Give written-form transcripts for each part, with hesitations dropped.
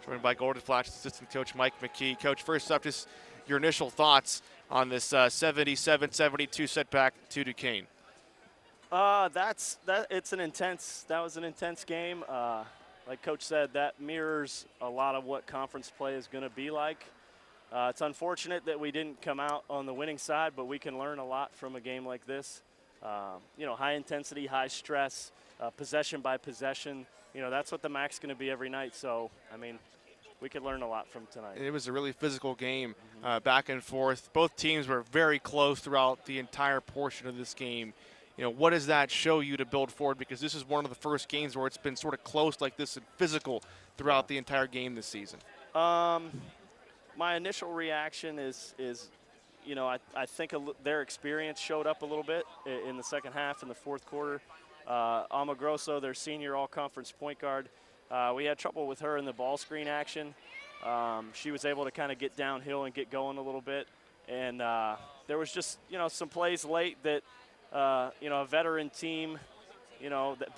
Joined by Golden Flash assistant coach Mike McKee. Coach, first up, just your initial thoughts on this 77-72 setback to Duquesne. That was an intense game. Like Coach said, that mirrors a lot of what conference play is going to be like. It's unfortunate that we didn't come out on the winning side, but we can learn a lot from a game like this. High intensity, high stress, possession by possession. That's what the MAC's going to be every night. So, we could learn a lot from tonight. It was a really physical game, back and forth. Both teams were very close throughout the entire portion of this game. What does that show you to build forward? Because this is one of the first games where it's been sort of close like this and physical throughout the entire game this season. My initial reaction is I think their experience showed up a little bit in the second half, in the fourth quarter. Alma Grosso, their senior all-conference point guard, we had trouble with her in the ball screen action. She was able to kind of get downhill and get going a little bit. And there was just, some plays late that, a veteran team,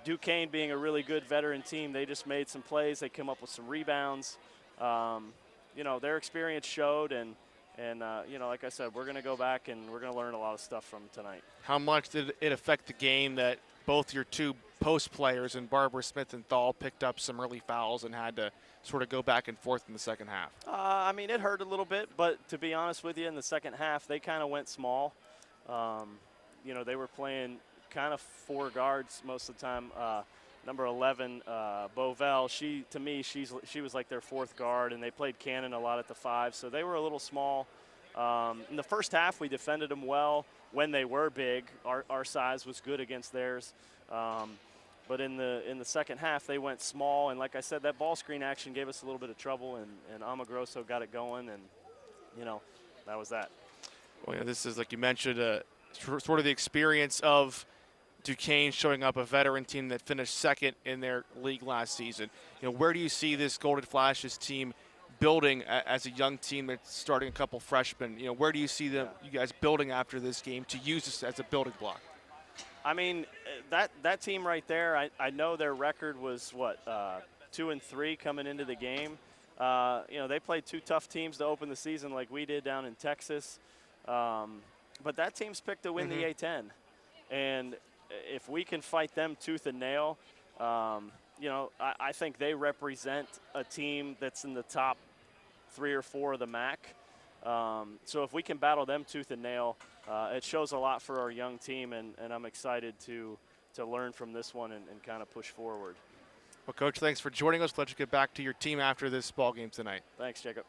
Duquesne being a really good veteran team, they just made some plays. They came up with some rebounds. Their experience showed, and like I said, we're going to go back and we're going to learn a lot of stuff from tonight. How much did it affect the game that both your two post players, and Barbara Smith and Thal, picked up some early fouls and had to sort of go back and forth in the second half? It hurt a little bit, but to be honest with you, in the second half, they kind of went small. They were playing kind of four guards most of the time. Number 11, Bovell, she was like their fourth guard, and they played Cannon a lot at the 5, so they were a little small. In the first half, we defended them well when they were big. Our size was good against theirs. But in the second half, they went small, and like I said, that ball screen action gave us a little bit of trouble, and Alma Grosso got it going, and, that was that. Well, this is, like you mentioned, sort of the experience of Duquesne showing up, a veteran team that finished second in their league last season. Where do you see this Golden Flashes team building as a young team that's starting a couple freshmen? Where do you see you guys building after this game to use this as a building block? That team right there, I know their record was 2-3 coming into the game. They played two tough teams to open the season like we did down in Texas. But that team's picked to win the A-10. And if we can fight them tooth and nail, I think they represent a team that's in the top 3 or 4 of the MAC. So if we can battle them tooth and nail, it shows a lot for our young team, and I'm excited to learn from this one and kind of push forward. Well, Coach, thanks for joining us. Let you get back to your team after this ball game tonight. Thanks, Jacob.